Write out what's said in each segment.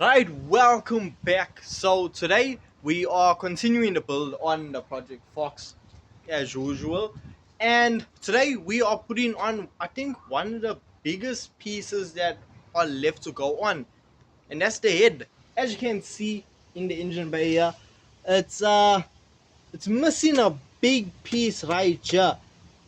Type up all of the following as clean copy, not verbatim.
Right, welcome back. So today we are continuing to build on the Project Fox as usual. And today we are putting on, I think, one of the biggest pieces that are left to go on. And that's the head. As you can see in the engine bay here, it's uh it's missing a big piece right here.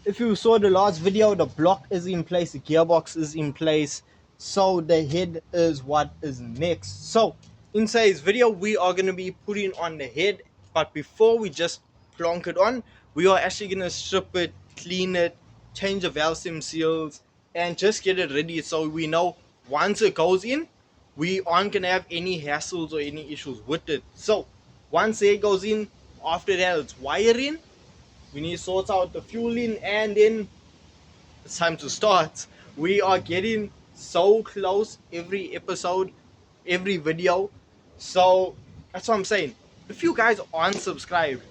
If you saw the last video, the block is in place, the gearbox is in place, so the head is what is next. So in today's video we are going to be putting on the head, but before we just plonk it on, we are actually going to strip it, clean it, change the valve stem seals, and just get it ready so we know once it goes in we aren't going to have any hassles or any issues with it. So once it goes in, after that it's wiring, we need to sort out the fueling, and then it's time to start. We are getting so close every episode, every video. So that's what I'm saying. If you guys aren't subscribed,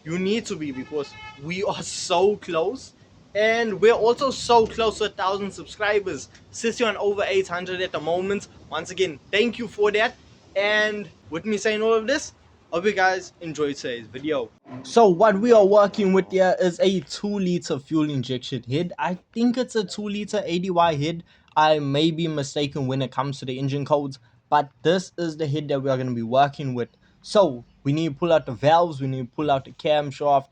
you need to be, because we are so close. And we're also so close to 1,000 subscribers. Sitting on over 800 at the moment. Once again, thank you for that. And with me saying all of this, hope you guys enjoyed today's video. So what we are working with here is a 2-liter fuel injection head. I think it's a 2-liter 80Y head. I may be mistaken when it comes to the engine codes, but this is the head that we are going to be working with. So we need to pull out the valves, we need to pull out the camshaft,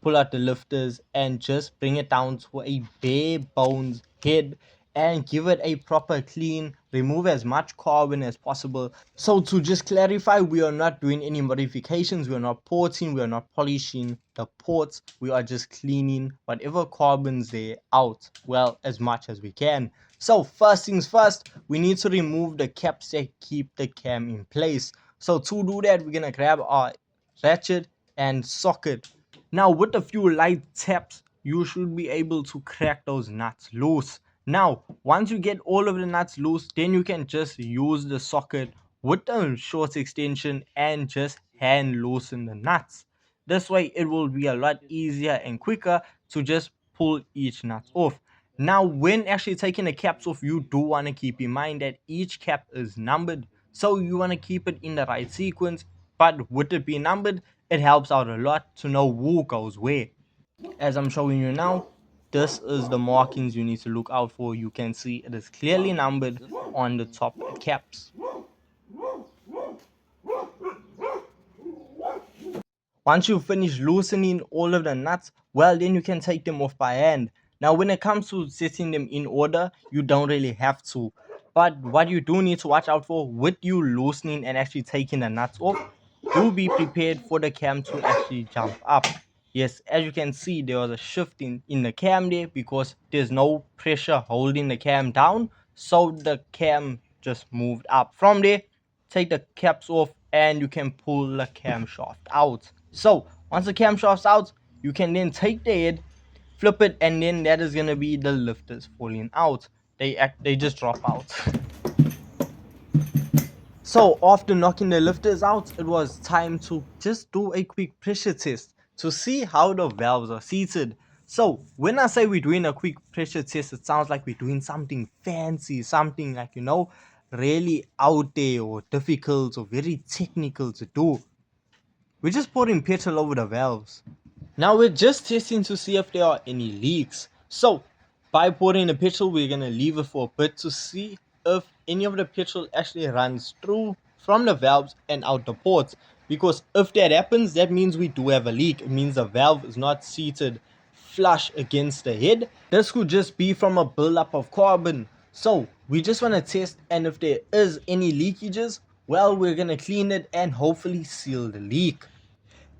pull out the lifters, and just bring it down to a bare bones head and give it a proper clean, remove as much carbon as possible. So to just clarify, we are not doing any modifications, we are not porting, we are not polishing the ports, we are just cleaning whatever carbon's there out, well, as much as we can. So first things first, we need to remove the caps that keep the cam in place. So to do that, we're gonna grab our ratchet and socket. Now with a few light taps, you should be able to crack those nuts loose. Now, once you get all of the nuts loose, then you can just use the socket with a short extension and just hand loosen the nuts. This way it will be a lot easier and quicker to just pull each nut off. Now, when actually taking the caps off, you do want to keep in mind that each cap is numbered. So you want to keep it in the right sequence, but with it being numbered, it helps out a lot to know who goes where. As I'm showing you now, this is the markings you need to look out for. You can see it is clearly numbered on the top caps. Once you finish loosening all of the nuts, well, then you can take them off by hand. Now when it comes to setting them in order, you don't really have to, but what you do need to watch out for with you loosening and actually taking the nuts off, do be prepared for the cam to actually jump up. Yes, as you can see, there was a shift in the cam there because there's no pressure holding the cam down, so the cam just moved up. From there, take the caps off and you can pull the camshaft out. So once the camshaft's out, you can then take the head, flip it, and then that is gonna be the lifters falling out. They just drop out. So after knocking the lifters out, it was time to just do a quick pressure test to see how the valves are seated. So when I say we're doing a quick pressure test, it sounds like we're doing something fancy, something like, really out there or difficult or very technical to do. We're just pouring petrol over the valves. Now we're just testing to see if there are any leaks. So by pouring the petrol, we're gonna leave it for a bit to see if any of the petrol actually runs through from the valves and out the ports. Because if that happens, that means we do have a leak. It means the valve is not seated flush against the head. This could just be from a buildup of carbon. So we just want to test, and if there is any leakages, well, we're gonna clean it and hopefully seal the leak.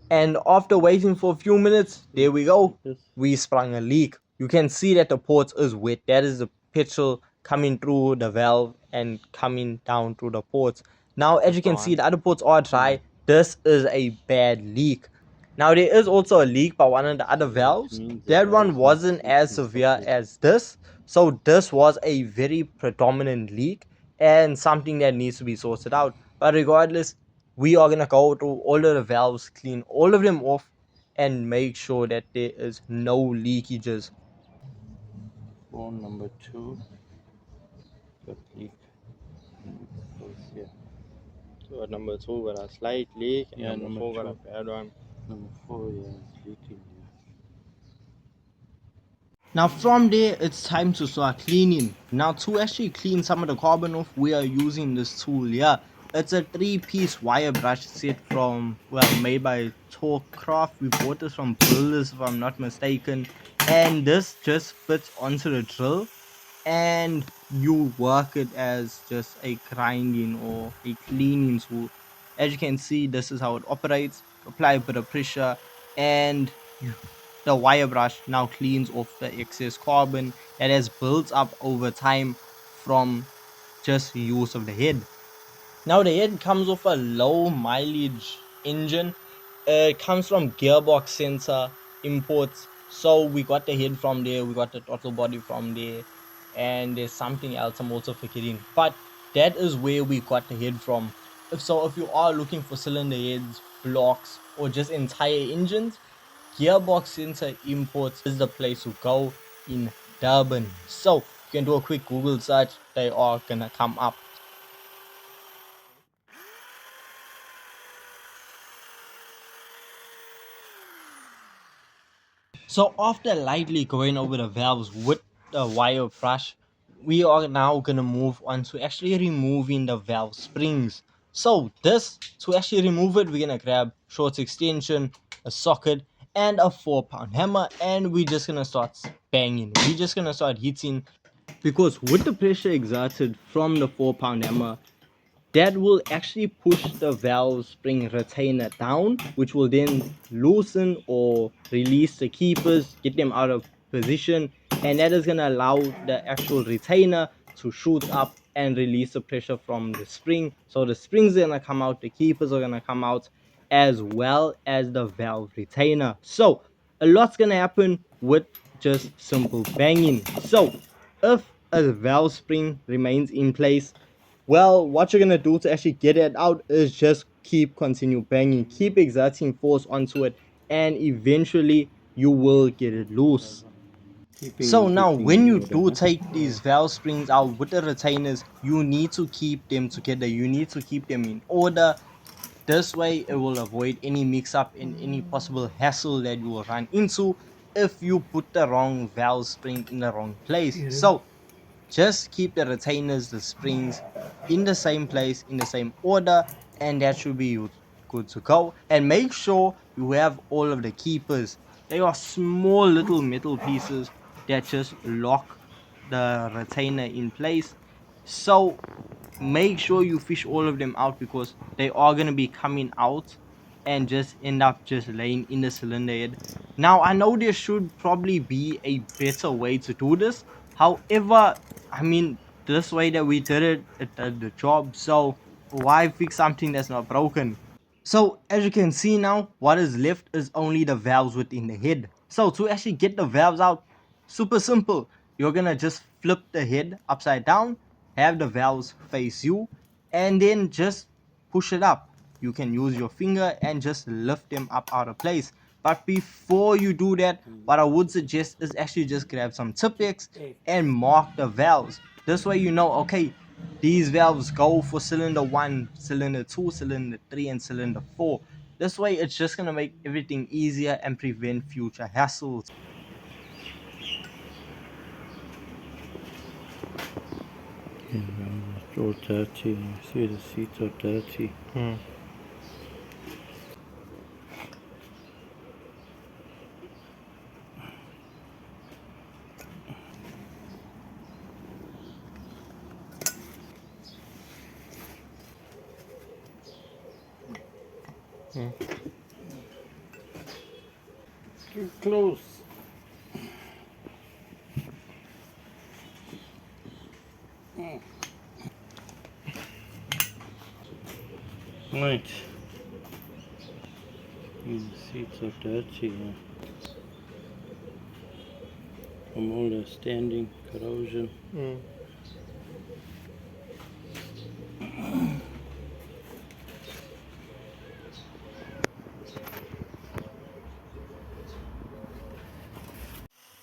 And after waiting for a few minutes, there we go, we sprung a leak. You can see that the port is wet. That is the petrol coming through the valve and coming down through the ports. Now as you can see, the other ports are dry. This is a bad leak. Now there is also a leak by one of the other valves. That one wasn't as severe as this, so this was a very predominant leak and something that needs to be sorted out. But regardless, we are gonna go through all of the valves, clean all of them off, and make sure that there is no leakages. Bone number 2 got leak goes here. But number 2 got a slight leak, Yeah, and number number 4 got a 2. bad one. Number 4, yeah, it's leaking. Yeah. Now from there, it's time to start cleaning. Now to actually clean some of the carbon off, we are using this tool here. It's a 3-piece wire brush set from, well, made by Talkcraft. We bought this from Builders if I'm not mistaken. And this just fits onto the drill, and you work it as just a grinding or a cleaning tool. As you can see, this is how it operates. Apply a bit of pressure, and the wire brush now cleans off the excess carbon that has built up over time from just use of the head. Now the head comes off a low mileage engine. It comes from gearbox sensor imports. So we got the head from there, we got the throttle body from there, and there's something else I'm also forgetting. But that is where we got the head from. If you are looking for cylinder heads, blocks, or just entire engines, Gearbox Sensor Imports is the place to go in Durban. So you can do a quick Google search, they are gonna come up. So after lightly going over the valves with the wire brush, we are now gonna move on to actually removing the valve springs. So this, to actually remove it, we're gonna grab short extension, a socket, and a 4-pound hammer, and we're just gonna start banging. We're just gonna start hitting, because with the pressure exerted from the 4-pound hammer, that will actually push the valve spring retainer down, which will then loosen or release the keepers, get them out of position, and that is going to allow the actual retainer to shoot up and release the pressure from the spring. So the springs are going to come out, the keepers are going to come out, as well as the valve retainer. So a lot's going to happen with just simple banging. So if a valve spring remains in place, well, what you're gonna do to actually get it out is just continue banging, keep exerting force onto it, and eventually you will get it loose. So now when you do take these valve springs out with the retainers, you need to keep them together, you need to keep them in order. This way it will avoid any mix up and any possible hassle that you will run into if you put the wrong valve spring in the wrong place. So just keep the retainers, the springs in the same place, in the same order, and that should be good to go. And make sure you have all of the keepers. They are small little metal pieces that just lock the retainer in place. So make sure you fish all of them out, because they are going to be coming out and just end up just laying in the cylinder head. Now I know there should probably be a better way to do this. However, I mean, this way that we did it, it did the job. So why fix something that's not broken? So as you can see now, what is left is only the valves within the head. So to actually get the valves out, super simple. You're gonna just flip the head upside down, have the valves face you, and then just push it up. You can use your finger and just lift them up out of place. But before you do that, what I would suggest is actually just grab some Tipex and mark the valves. This way you know, okay, these valves go for cylinder 1, cylinder 2, cylinder 3, and cylinder 4. This way it's just going to make everything easier and prevent future hassles. Yeah, it's all dirty. You see the seats are dirty. Too close. Right. The seats are dirty. Yeah. From all the standing corrosion.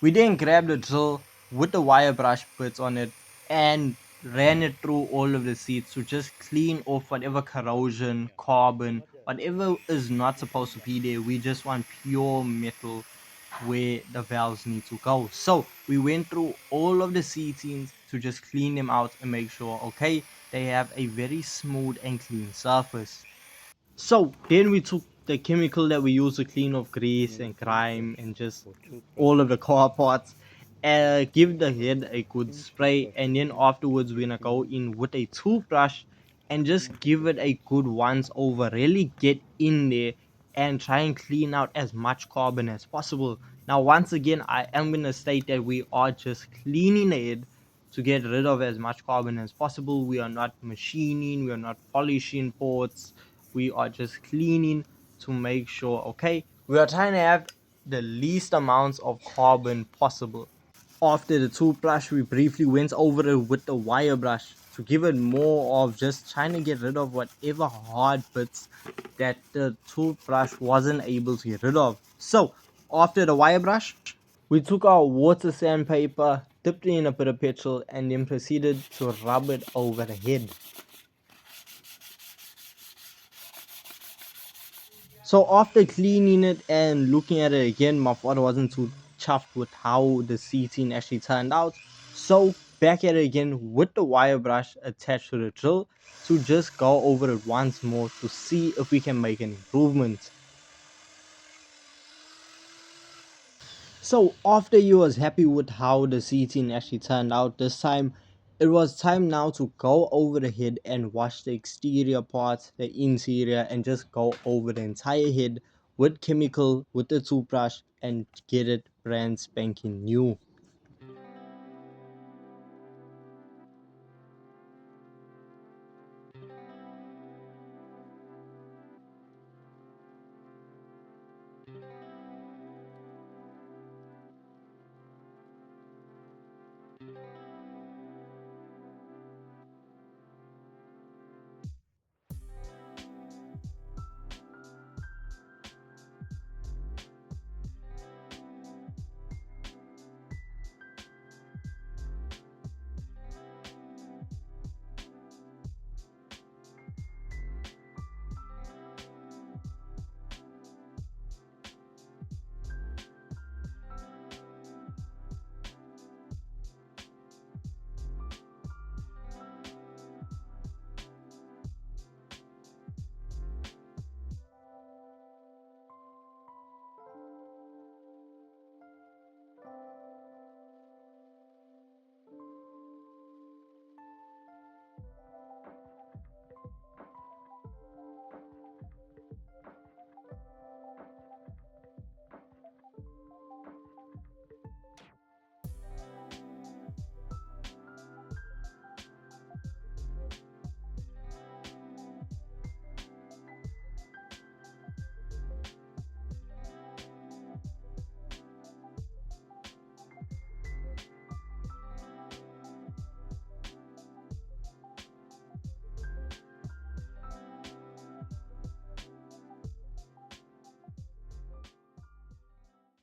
We then grab the drill with the wire brush bits on it and ran it through all of the seats to just clean off whatever corrosion, carbon, whatever is not supposed to be there. We just want pure metal where the valves need to go. So we went through all of the seatings to just clean them out and make sure, okay, they have a very smooth and clean surface. So then we took the chemical that we use to clean off grease and grime and just all of the car parts, give the head a good spray, and then afterwards we're gonna go in with a toothbrush and just give it a good once over. Really get in there and try and clean out as much carbon as possible. Now, once again, I am gonna state that we are just cleaning the head to get rid of as much carbon as possible. We are not machining, we are not polishing ports, we are just cleaning to make sure, okay, we are trying to have the least amounts of carbon possible. After the toothbrush, we briefly went over it with the wire brush to give it more of just trying to get rid of whatever hard bits that the toothbrush wasn't able to get rid of. So after the wire brush, we took our water sandpaper, dipped it in a bit of petrol, and then proceeded to rub it over the head. So after cleaning it and looking at it again, my father wasn't too chuffed with how the seating actually turned out. So back at it again with the wire brush attached to the drill to just go over it once more to see if we can make an improvement. So after you was happy with how the seating actually turned out this time, it was time now to go over the head and wash the exterior parts, the interior, and just go over the entire head with chemical with the toothbrush and get it brand spanking new.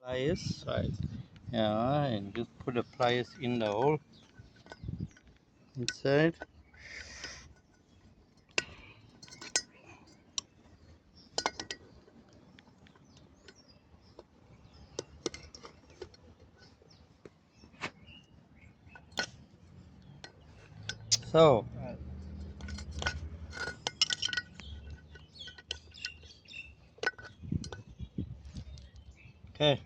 Pliers, right? Yeah, and just put the pliers in the hole inside. So, okay.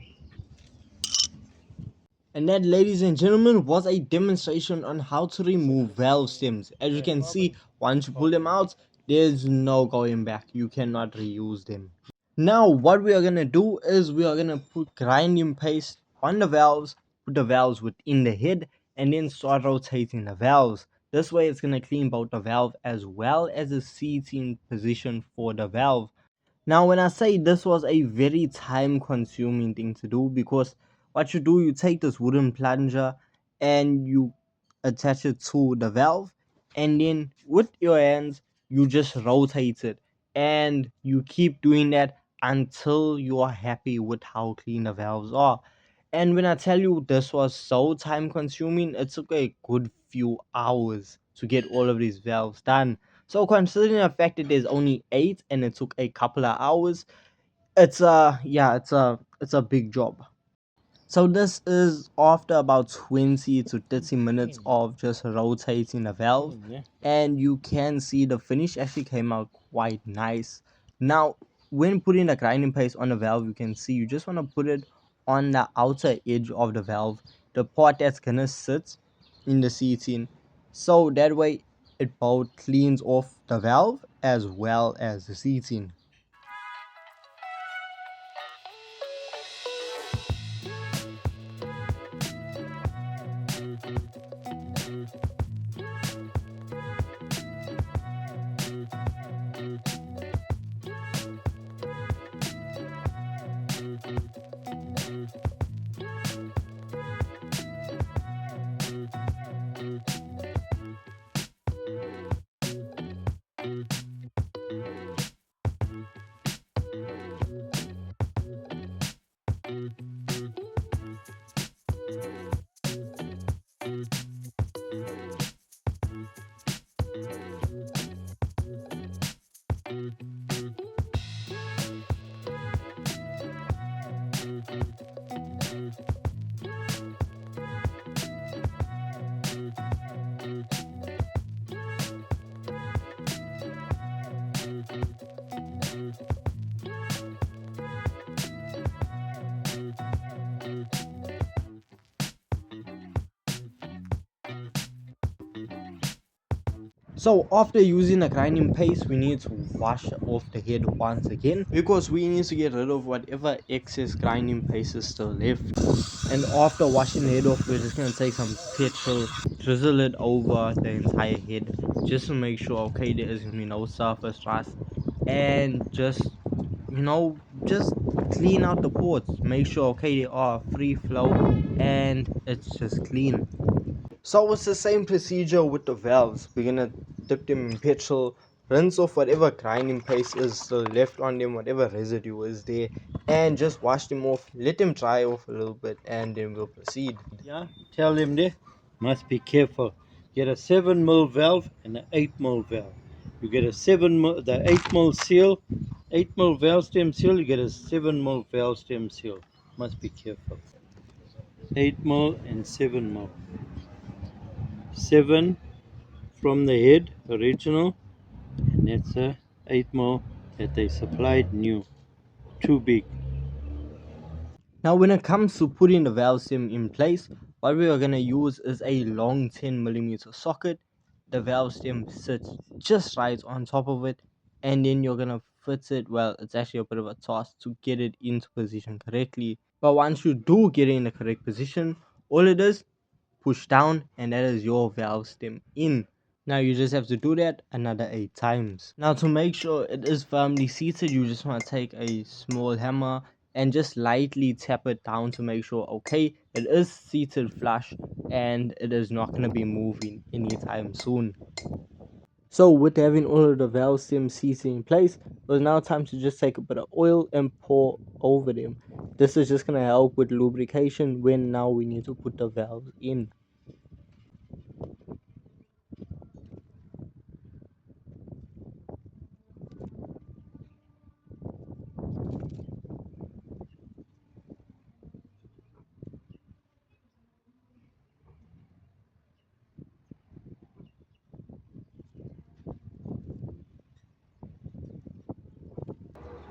And that, ladies and gentlemen, was a demonstration on how to remove valve stems. As you can see, once you pull them out, there's no going back. You cannot reuse them. Now what we are gonna do is we are gonna put grinding paste on the valves, put the valves within the head, and then start rotating the valves. This way it's gonna clean both the valve as well as the seating position for the valve. Now, when I say this was a very time consuming thing to do, because what you do, you take this wooden plunger and you attach it to the valve, and then with your hands, you just rotate it and you keep doing that until you are happy with how clean the valves are. And when I tell you this was so time consuming, it took a good few hours. to get all of these valves done. So considering the fact that there's only 8 and it took a couple of hours, it's a big job. So this is after about 20 to 30 minutes of just rotating the valve, and you can see the finish actually came out quite nice. Now, when putting the grinding paste on the valve, you can see you just want to put it on the outer edge of the valve, the part that's gonna sit in the seating, so that way it both cleans off the valve as well as the seating. So after using the grinding paste, we need to wash off the head once again, because we need to get rid of whatever excess grinding paste is still left. And after washing the head off, we're just gonna take some petrol, drizzle it over the entire head, just to make sure, okay, there is gonna be no surface rust, and just clean out the ports, make sure, okay, they are free flow and it's just clean. So it's the same procedure with the valves. We're gonna dip them in petrol, rinse off whatever grinding paste is still left on them, whatever residue is there, and just wash them off, let them dry off a little bit, and then we'll proceed. Yeah, tell them there. Must be careful. Get a 7 mil valve and an 8 mil valve. You get a 7 mil, the 8 mil seal, 8 mil valve stem seal. You get a 7 mil valve stem seal. Must be careful. 8 mil and 7 mil. 7 from the head original, and that's a 8 mil that they supplied new. Too big. Now when it comes to putting the valve stem in place, what we are going to use is a long 10mm socket. The valve stem sits just right on top of it, and then you're going to fit it, well, it's actually a bit of a task to get it into position correctly. But once you do get it in the correct position, all it is, push down, and that is your valve stem in. Now you just have to do that another 8 times. Now to make sure it is firmly seated, you just want to take a small hammer and just lightly tap it down to make sure, okay, it is seated flush and it is not going to be moving anytime soon. So with having all of the valve stems seated in place, it was now time to just take a bit of oil and pour over them. This is just going to help with lubrication when now we need to put the valves in.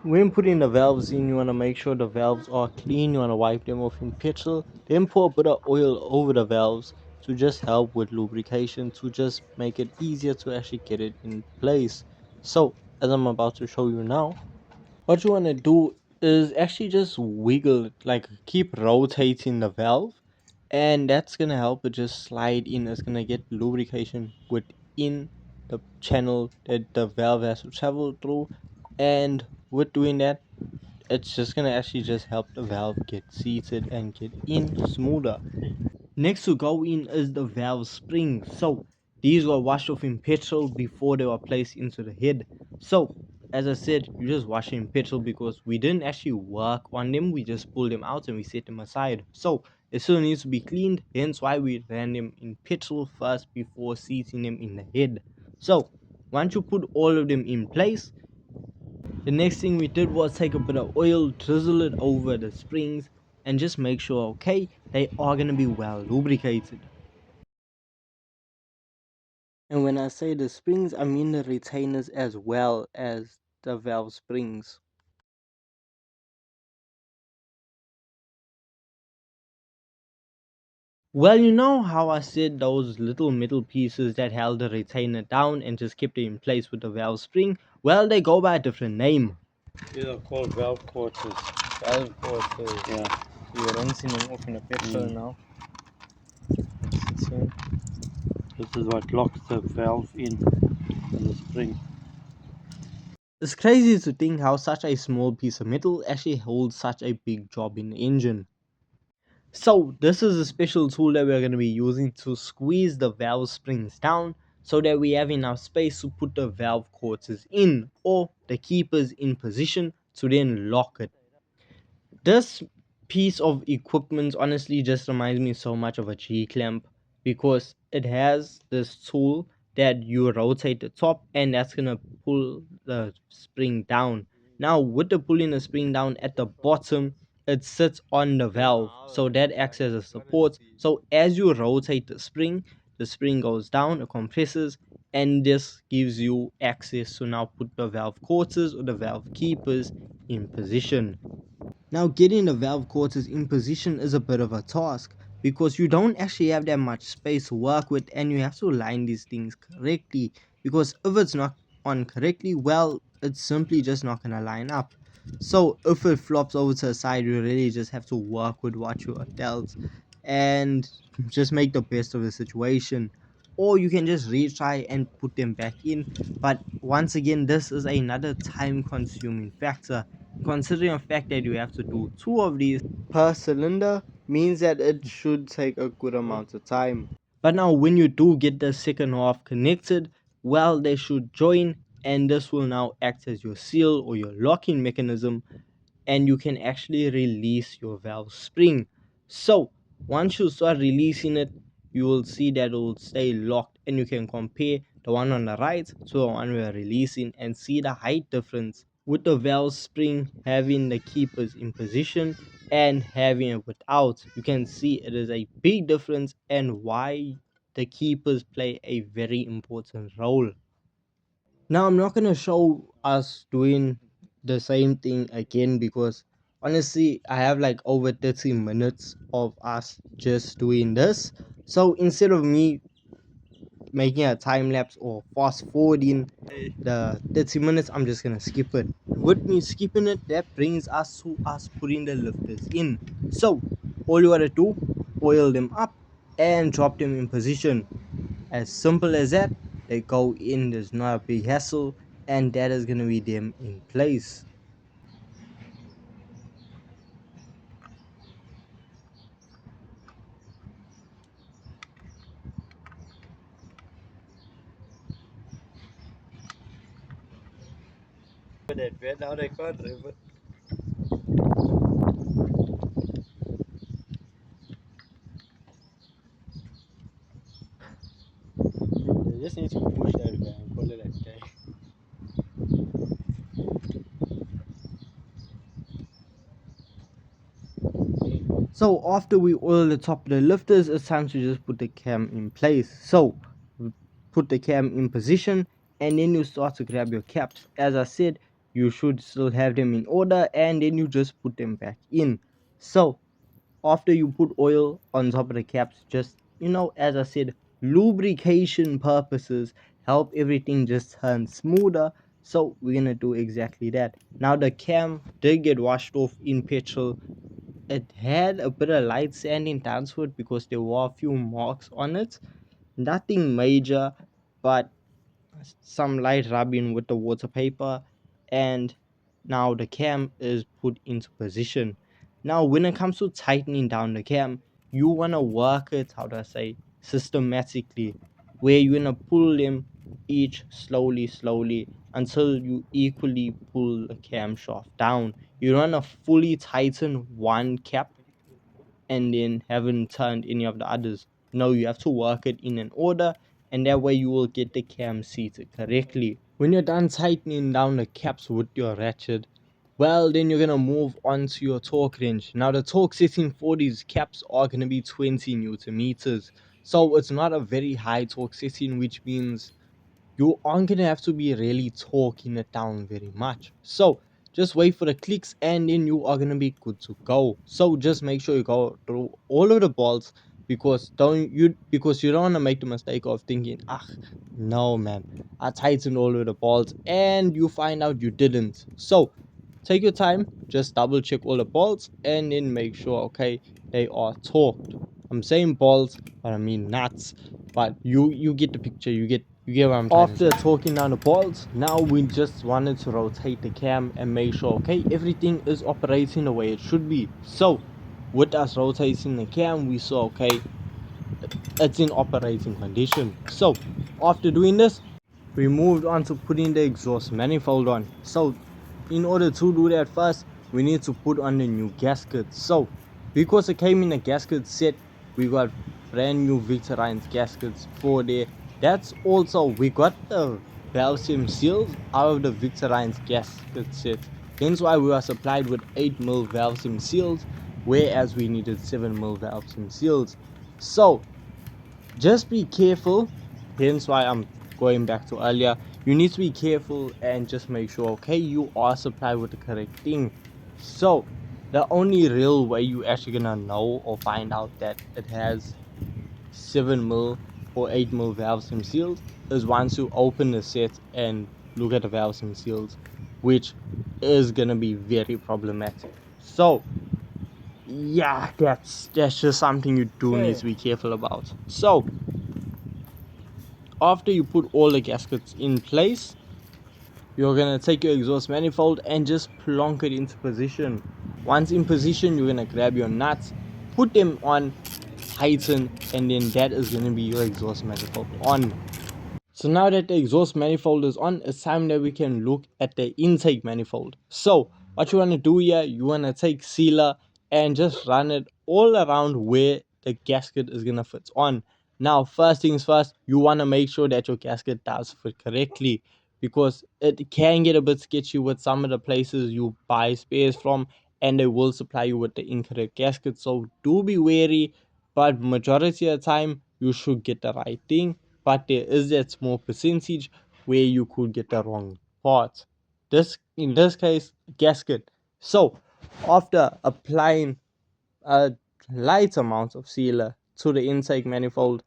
When putting the valves in, you want to make sure the valves are clean. You want to wipe them off in petrol, then pour a bit of oil over the valves to just help with lubrication, to just make it easier to actually get it in place. So as I'm about to show you now, what you want to do is actually just wiggle it, like keep rotating the valve, and that's gonna help it just slide in. It's gonna get lubrication within the channel that the valve has to travel through, and with doing that, it's just gonna actually just help the valve get seated and get in smoother. Next to go in is the valve springs. So these were washed off in petrol before they were placed into the head. So as I said, you just wash it in petrol because we didn't actually work on them. We just pulled them out and we set them aside. So It still needs to be cleaned, hence why we ran them in petrol first before seating them in the head. So once you put all of them in place, the next thing we did was take a bit of oil, drizzle it over the springs, and just make sure, okay, they are going to be well lubricated. And when I say the springs, I mean the retainers as well as the valve springs. Well, you know how I said those little metal pieces that held the retainer down and just kept it in place with the valve spring? Well, they go by a different name. These are called valve quarters. Valve quarters. Yeah. So you're rinsing them off in a petrol Mm. now. Sits in. This is what locks the valve in the spring. It's crazy to think how such a small piece of metal actually holds such a big job in the engine. So this is a special tool that we're going to be using to squeeze the valve springs down so that we have enough space to put the valve quarters in or the keepers in position to then lock it. This piece of equipment honestly just reminds me so much of a G clamp because it has this tool that you rotate the top and that's gonna pull the spring down. Now with the pulling the spring down at the bottom, it sits on the valve, so that acts as a support. So as you rotate the spring goes down, it compresses, and this gives you access to now put the valve quarters or the valve keepers in position. Now, getting the valve quarters in position is a bit of a task because you don't actually have that much space to work with and you have to line these things correctly, because if it's not on correctly, well, it's simply just not going to line up. So if it flops over to the side, you really just have to work with what you are dealt and just make the best of the situation. Or you can just retry and put them back in. But once again, this is another time consuming factor. Considering the fact that you have to do two of these per cylinder means that it should take a good amount of time. But now when you do get the second half connected, well, they should join, and this will now act as your seal or your locking mechanism, and you can actually release your valve spring. So once you start releasing it, you will see that it will stay locked, and you can compare the one on the right to the one we are releasing and see the height difference with the valve spring having the keepers in position and having it without. You can see it is a big difference and why the keepers play a very important role. Now I'm not gonna show us doing the same thing again because honestly I have like over 30 minutes of us just doing this. So instead of me making a time lapse or fast forwarding the 30 minutes, I'm just gonna skip it. With me skipping it, that brings us to us putting the lifters in. So all you gotta do, oil them up and drop them in position. As simple as that. They go in, there's not a big hassle, and that is gonna be them in place. That way now they can't remember. They just need to push that guy and call it a day. So after we oil the top of the lifters, it's time to just put the cam in place. So put the cam in position and then you start to grab your caps. As I said, you should still have them in order and then you just put them back in. So after you put oil on top of the caps, just, as I said, lubrication purposes help everything just turn smoother. So we're gonna do exactly that. Now the cam did get washed off in petrol. It had a bit of light sanding down to it because there were a few marks on it. Nothing major, but some light rubbing with the water paper, and now the cam is put into position. Now when it comes to tightening down the cam, you want to work it, how do I say, systematically, where you're going to pull them each slowly until you equally pull the camshaft down. You don't want to fully tighten one cap and then haven't turned any of the others. No, you have to work it in an order, and that way you will get the cam seated correctly. When you're done tightening down the caps with your ratchet, well, then you're gonna move on to your torque wrench. Now the torque setting for these caps are gonna be 20 newton meters, so it's not a very high torque setting, which means you aren't gonna have to be really torquing it down very much. So just wait for the clicks and then you are gonna be good to go. So just make sure you go through all of the bolts, because you don't want to make the mistake of thinking, ah, no man, I tightened all of the bolts, and you find out you didn't. So take your time, just double check all the bolts and then make sure, okay, they are torqued. I'm saying bolts, but I mean nuts. But you get the picture. You get what I'm trying to say. After talking down the bolts, now we just wanted to rotate the cam and make sure, okay, everything is operating the way it should be. So with us rotating the cam, we saw, okay, it's in operating condition. So after doing this, we moved on to putting the exhaust manifold on. So in order to do that, first we need to put on the new gasket. So because it came in a gasket set, we got brand new Victorines gaskets for there. That's also, we got the valve stem seals out of the Victorines gasket set, hence why we were supplied with 8mm valve stem seals, whereas we needed 7mm valve stem seals. So just be careful, hence why I'm going back to earlier. You need to be careful and just make sure, okay, you are supplied with the correct thing. So the only real way you actually gonna know or find out that it has 7mm or 8mm valves and seals is once you open the set and look at the valves and seals, which is gonna be very problematic. So yeah, that's just something you do need to be careful about. So after you put all the gaskets in place, you're gonna take your exhaust manifold and just plonk it into position. Once in position, you're gonna grab your nuts, put them on, tighten, and then that is gonna be your exhaust manifold on. So now that the exhaust manifold is on, it's time that we can look at the intake manifold. So what you want to do here, you want to take sealer and just run it all around where the gasket is going to fit on. Now first things first, you want to make sure that your gasket does fit correctly, because it can get a bit sketchy with some of the places you buy spares from, and they will supply you with the incorrect gasket. So do be wary, but majority of the time you should get the right thing, but there is that small percentage where you could get the wrong part. This, in this case, gasket. So after applying a light amount of sealer to the intake manifold,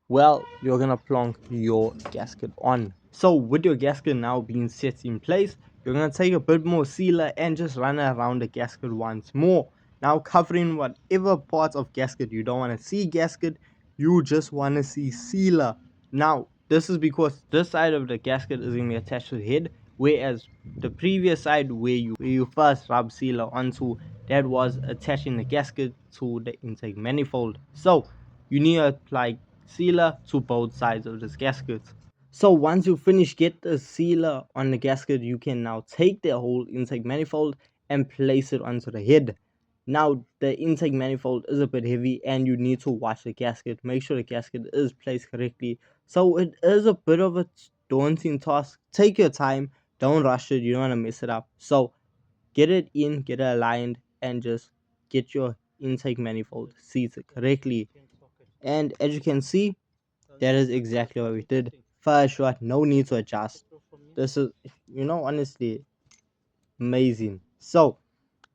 well, you're gonna plonk your gasket on. So with your gasket now being set in place, you're gonna take a bit more sealer and just run around the gasket once more. Now covering whatever parts of gasket you don't want to see gasket, you just want to see sealer. Now this is because this side of the gasket is going to be attached to the head, whereas the previous side where you first rub sealer onto, that was attaching the gasket to the intake manifold. So you need to apply sealer to both sides of this gasket. So once you finish get the sealer on the gasket, you can now take the whole intake manifold and place it onto the head. Now the intake manifold is a bit heavy and you need to watch the gasket, make sure the gasket is placed correctly. So it is a bit of a daunting task. Take your time, don't rush it, you don't want to mess it up. So get it in, get it aligned, and just get your intake manifold seated correctly. And as you can see, that is exactly what we did. Fire shot, no need to adjust. This is, honestly amazing. So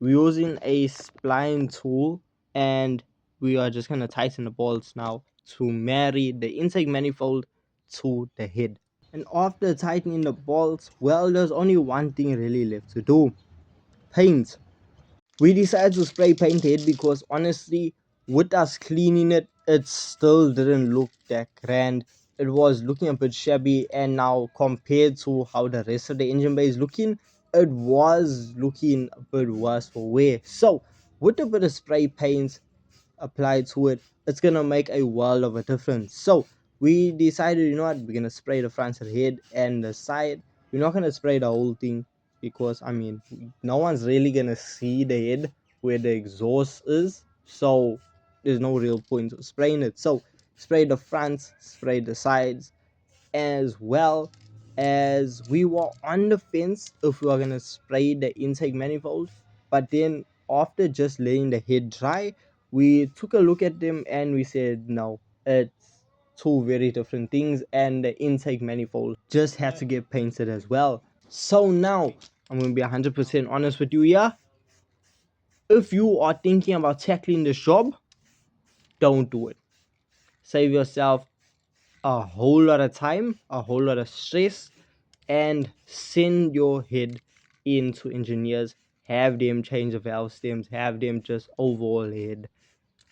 we're using a spline tool and we are just gonna tighten the bolts now to marry the intake manifold to the head. And after tightening the bolts, well, there's only one thing really left to do: paint. We decided to spray paint it because honestly, with us cleaning it, it still didn't look that grand. It was looking a bit shabby, and now compared to how the rest of the engine bay is looking, it was looking a bit worse for wear. So with a bit of spray paint applied to it, it's gonna make a world of a difference. So we decided, we're gonna spray the front of the head and the side. We're not gonna spray the whole thing because I mean no one's really gonna see the head where the exhaust is. So there's no real point of spraying it. So spray the fronts, spray the sides, as well as we were on the fence if we were gonna spray the intake manifold, but then after just letting the head dry, we took a look at them and we said no, it's two very different things, and the intake manifold just had to get painted as well. So now I'm gonna be 100% honest with you here. If you are thinking about tackling this job, don't do it. Save yourself a whole lot of time, a whole lot of stress, and send your head into engineers. Have them change the valve stems, have them just overhaul the head.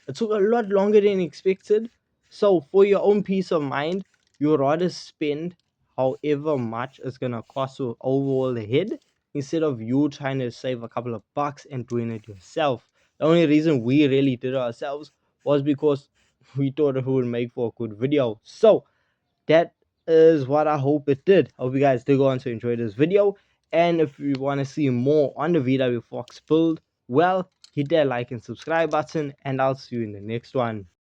It took a lot longer than expected. So for your own peace of mind, you'd rather spend however much it's gonna cost to overhaul the head instead of you trying to save a couple of bucks and doing it yourself. The only reason we really did it ourselves was because we thought it would make for a good video. So that is what I hope it did. I hope you guys did go on to enjoy this video. And if you want to see more on the VW Fox build, well, hit that like and subscribe button, and I'll see you in the next one.